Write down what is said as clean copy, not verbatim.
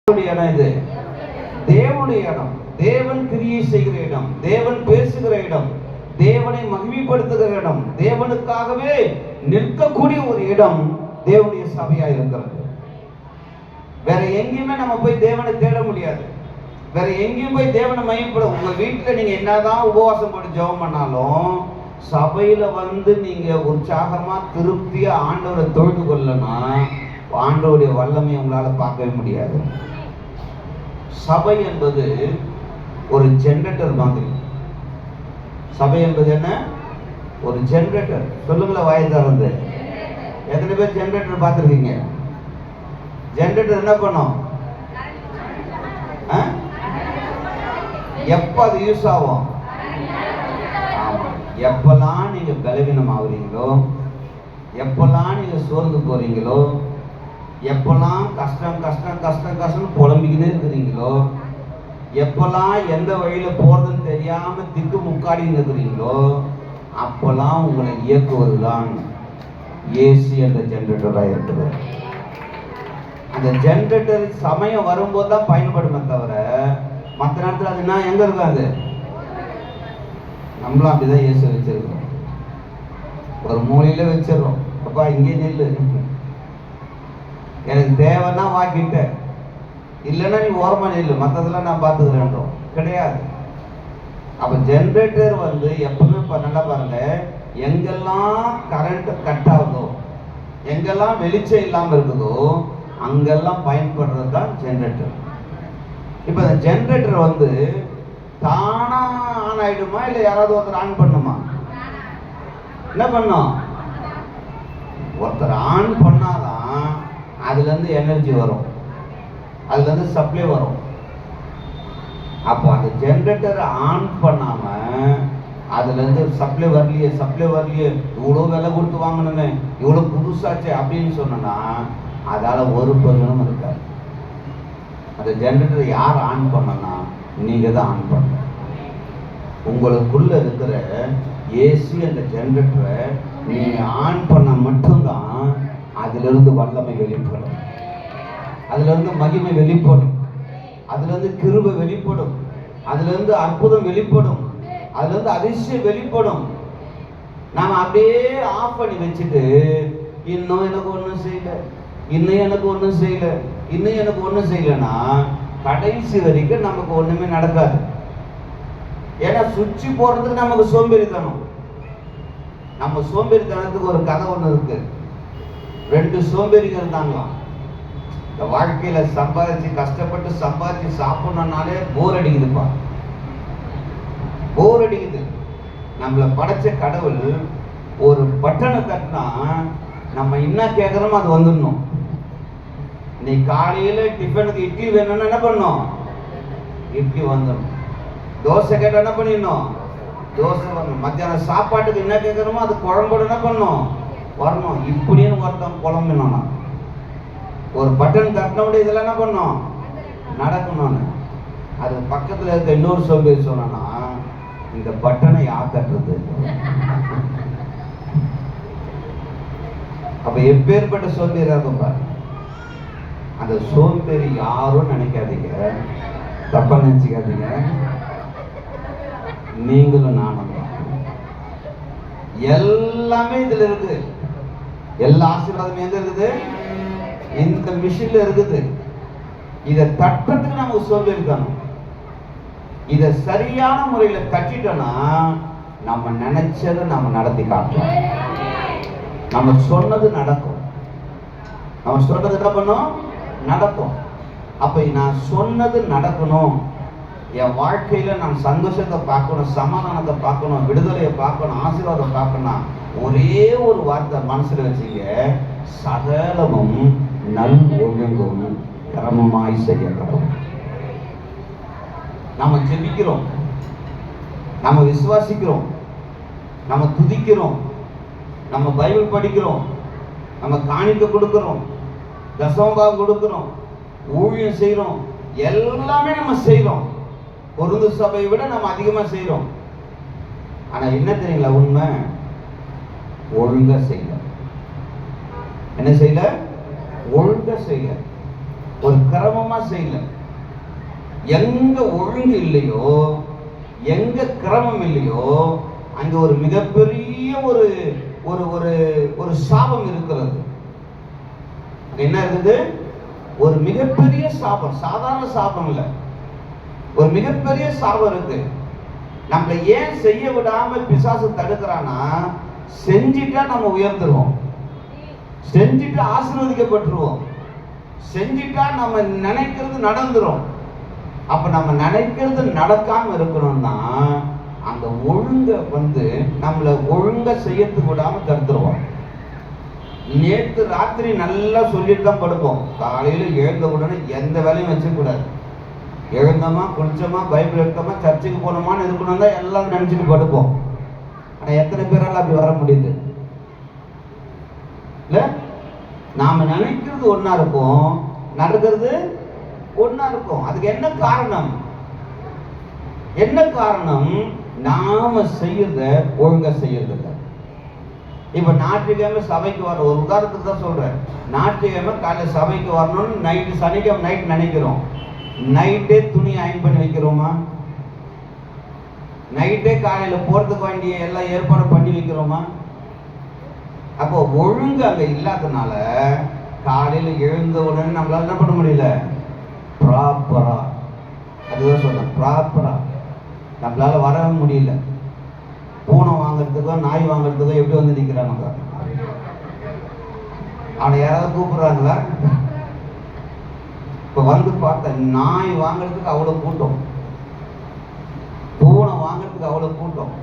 இடம் இது தேவனுடைய இடம், தேவன் கிரியை செய்கிற இடம், தேவன் பேசுகிற இடம், தேவனை மகிமைப்படுத்துகிற இடம், தேவனுக்காகவே நிற்கக்கூடிய ஒரு இடம் தேவனுடைய சபையா இருக்கிறது. வேற எங்கேயுமே நம்ம போய் தேவனை தேட முடியாது. வேற எங்கேயும் போய் தேவனை மையப்படும். உங்க வீட்டுல நீங்க என்னதான் உபவாசம் போட்டு ஜெபம் பண்ணாலும் சபையில வந்து நீங்க உற்சாகமா திருப்தியா ஆண்டவரை தொழுது கொள்ளனா ஆண்டவருடைய வல்லமை உங்களால பார்க்கவே முடியாது. சபை என்பது ஒரு ஜெனரேட்டர் மாதிரி. சபை என்பது என்ன? ஒரு ஜெனரேட்டர். சொல்லுங்களேன் வாயை திறந்து. எத்தனை பேர் ஜெனரேட்டர் பார்த்துருக்கீங்க? ஜெனரேட்டர் என்ன பண்ணும்? எப்ப அது யூஸ் ஆகும்? எப்பெல்லாம் நீங்க பலவீனம் ஆகுறீங்களோ, எப்பெல்லாம் நீங்க சோர்ந்து போறீங்களோ, எப்பெல்லாம் கஷ்டம் கஷ்டம் கஷ்டம் கஷ்டம் புலம்பிக்கிட்டே இருக்கிறீங்களோ, எப்பெல்லாம் எந்த வழியில போறதுன்னு தெரியாம திக்கு முக்காடி இருக்கிறீங்களோ, அப்பெல்லாம் உங்களை இயக்குவதுதான் ஏசி என்ற ஜெனரேட்டராக இருக்குது. அந்த ஜெனரேட்டர் சமயம் வரும்போது தான் பயன்படுமே தவிர மற்ற நேரத்தில் அது என்ன எங்க இருக்காது. நம்மளும் அப்படிதான் ஏசி வச்சிருக்கோம். ஒரு மூலையில வச்சிடறோம். அப்பா இங்கே நெல்லு, எனக்கு தேவைன்னா வாக்கிட்ட, இல்லைன்னா நீ ஓரமா நெல்லு, மற்றதெல்லாம் நான் பார்த்துக்கிறேன்றோம். கிடையாது. அப்ப ஜெனரேட்டர் வந்து எப்பவுமே நல்லா பாருங்க, எங்கெல்லாம் கரண்ட் கட் ஆகுதோ, எங்கெல்லாம் வெளிச்சம் இல்லாம இருக்குதோ, அங்கெல்லாம் பயன்படுறது தான் ஜெனரேட்டர். இப்ப இந்த ஜெனரேட்டர் வந்து தானா ஆன் ஆயிடுமா, இல்ல யாராவது ஒருத்தர் ஆன் பண்ணுமா? என்ன பண்ணும்? ஒருத்தர் ஆன் பண்ணாதான் அதுல இருந்து எனர்ஜி வரும், அதுல இருந்து சப்ளை வரும். அப்போ அந்த ஜெனரேட்டர் ஆன் பண்ணாம அதுல இருந்து சப்ளை வரலையே, இவ்வளவு விலை கொடுத்து வாங்கணுமே, இவ்வளவு புதுசாச்சு அப்படின்னு சொன்னா அதால ஒரு பிரயோஜனம் இருக்காது. அந்த ஜெனரேட்டர் யார் ஆன் பண்ணனா? நீங்க தான் ஆன் பண்ண. உங்களுக்குள்ள இருக்கிற ஏசி அந்த ஜெனரேட்டரை நீங்க ஆன் பண்ண மட்டும்தான் அதுல இருந்து வல்லமை வெளிப்படும், அதுல இருந்து மகிமை வெளிப்படும், அதுல இருந்து கிருபை வெளிப்படும், அதுல இருந்து அற்புதம் வெளிப்படும், அதுல இருந்து அதிசயம் வெளிப்படும். நாம அப்படியே ஆஃப் பண்ணி வச்சுட்டு இன்னும் எனக்கு ஒன்றும் செய்யல, இன்னும் எனக்கு ஒன்றும் செய்யல, இன்னும் எனக்கு ஒன்றும் செய்யலன்னா கடைசி வரைக்கும் நமக்கு ஒண்ணுமே நடக்காது. ஏன்னா சுவிட்ச் போடுறதுக்கு நமக்கு சோம்பேறித்தனம். நம்ம சோம்பேறித்தனத்துக்கு ஒரு கதை ஒண்ணு இருக்கு. ரெண்டு சோம்பேறிங்க இருந்தாங்களாம். இந்த வாழ்க்கையில சம்பாதிச்சு கஷ்டப்பட்டு சம்பாதிச்சு சாப்பிடணும்னாலே போர் அடிக்குதுப்பா, போர் அடிக்குது. நம்மளை படைச்ச கடவுள் ஒரு பட்டனை தட்டினா நம்ம என்ன கேட்கறோமோ அது வந்துடணும். இன்னைக்கு காலையில டிஃபனுக்கு இட்லி வேணும்னா என்ன பண்ணணும்? இட்லி வந்துடணும். தோசை கேட்டால் என்ன பண்ணிடணும்? தோசை வரணும். மத்தியானம் சாப்பாட்டுக்கு என்ன கேட்கறோமோ அது குழம்போடு என்ன பண்ணணும்? வரணும். இப்படின்னு ஒருத்தன் குழம்பினோம்னா ஒரு பட்டன் தட்டினோட இதெல்லாம் என்ன பண்ணணும்? நடக்கணும்னு. அது பக்கத்துல இருக்க இன்னொரு சோம்பேறி சொன்னா, இந்த பட்டனை யார் தட்டுறது? அப்ப எப்பேற்பட்ட சோம்பேறியா இருக்கும் பாரு. அந்த சோம்பேறி யாரும் நினைக்காதீங்க, தப்பா நினைச்சுக்காதீங்க. நீங்களும் நானும் எல்லாமே இதுல இருக்கு. எல்லா ஆசீர்வாதமும் எங்க இருக்குது? இந்த மிஷின்ல இருக்குது. இதை தட்டுறதுக்கு நமக்கு சோம்பேறித்தனம். இதை சரியான முறையில தட்டிட்டோம்னா நம்ம நினைச்சதை நம்ம நடத்தி காட்டலாம். நம்ம சொன்னது நடக்கும். நம்ம சொன்னது என்ன பண்ணும்? நடக்கும். அப்ப நான் சொன்னது நடக்கணும். என் வாழ்க்கையில நான் சந்தோஷத்தை பார்க்கணும், சமாதானத்தை பார்க்கணும், விடுதலையை பார்க்கணும், ஆசீர்வாதம் பார்க்கணும். ஒரே ஒரு வார்த்தை மனசுல வச்சுங்க, சகலமும் நல் ஒழுங்கும் கிரமமாய் செய்யப்படும். நம்ம ஜெபிக்கிறோம், நம்ம விசுவாசிக்கிறோம், நம்ம துதிக்கிறோம், நம்ம பைபிள் படிக்கிறோம், நம்ம காணிக்கை கொடுக்கிறோம், தசமபாகம் கொடுக்கிறோம், ஊழியம் செய்யறோம், எல்லாமே நம்ம செய்யறோம். பொருந்து சபையை விட நம்ம அதிகமா செய்யறோம். ஆனா என்ன தெரியுங்களா உண்மை? ஒழுங்கா செய்யல. என்ன செய்யல? ஒழுங்கா செய்யல. ஒரு கிரமமா செய்யல. எங்க ஒழுங்கு இல்லையோ, எங்க கிரமம் இல்லையோ, அங்க ஒரு மிகப்பெரிய ஒரு ஒரு ஒரு ஒரு சாபம் இருக்கிறது. என்ன இருக்குது? ஒரு மிகப்பெரிய சாபம். சாதாரண சாபம் இல்லை, ஒரு மிகப்பெரிய சாபம் இருக்கு. நம்மளை ஏன் செய்ய விடாம பிசாசு தடுக்கிறான்னா, செஞ்சிட்டா நம்ம உயர்ந்துருவோம், செஞ்சிட்டு ஆசீர்வதிக்கப்பட்டுருவோம், செஞ்சிட்டா நம்ம நினைக்கிறது நடந்துரும். அப்ப நம்ம நினைக்கிறது நடக்காம இருக்கணும்னா அந்த ஒழுங்க நம்மளை ஒழுங்க செய்யறதுக்கு விடாம தடுத்துருவோம். நேற்று ராத்திரி நல்லா சொல்லிட்டு தான் படுப்போம். காலையில எழுந்த உடனே எந்த வேலையும் வச்சுக்கூடாது. எழுந்தோமா, குளிச்சோமா, பைபிள் எடுத்தோமா, சர்ச்சுக்கு போனோமான்னு இருக்கணும் தான் எல்லாம் நினைச்சிட்டு படுப்போம். ஆனா எத்தனை பேரால அப்படி வர முடியுது? இல்ல, நாம நினைக்கிறது ஒன்னா இருக்கும், நடக்கிறது ஒன்னா இருக்கும். அதுக்கு என்ன காரணம்? என்ன காரணம்? நாம செய்யறத ஒழுங்கா செய்யறது. இப்ப ஞாயிற்றுக்கிழமை சபைக்கு வர, ஒரு உதாரணத்துக்கு தான் சொல்றேன். ஞாயிற்றுக்கிழமை காலையில் சபைக்கு வரணும்னு நைட்டு, சனிக்கிழமை நைட் நினைக்கிறோம். நைட்டே துணி அயன் பண்ணி வைக்கிறோமா? நைட்டே காலையில போறதுக்கு வேண்டிய எல்லாம் ஏற்பாடு பண்ணி வைக்கிறோமா? அப்போ ஒழுங்கு அங்க இல்லாதனால காலையில எழுந்த உடனே நம்மளால என்ன பண்ண முடியல? ப்ராப்பரா, அதுதான் சொல்றேன், ப்ராப்பரா நம்மளால வர முடியல. பூனை வாங்குறதுக்கோ நாய் வாங்குறதுக்கோ எப்படி வந்து நிற்கிறாங்க? அவனை யாராவது கூப்பிடுறாங்களா? இப்ப வந்து பார்த்தேன், நாய் வாங்குறதுக்கு அவ்வளவு கூட்டம், பூனை வாங்குறதுக்கு அவ்வளவு கூட்டம்.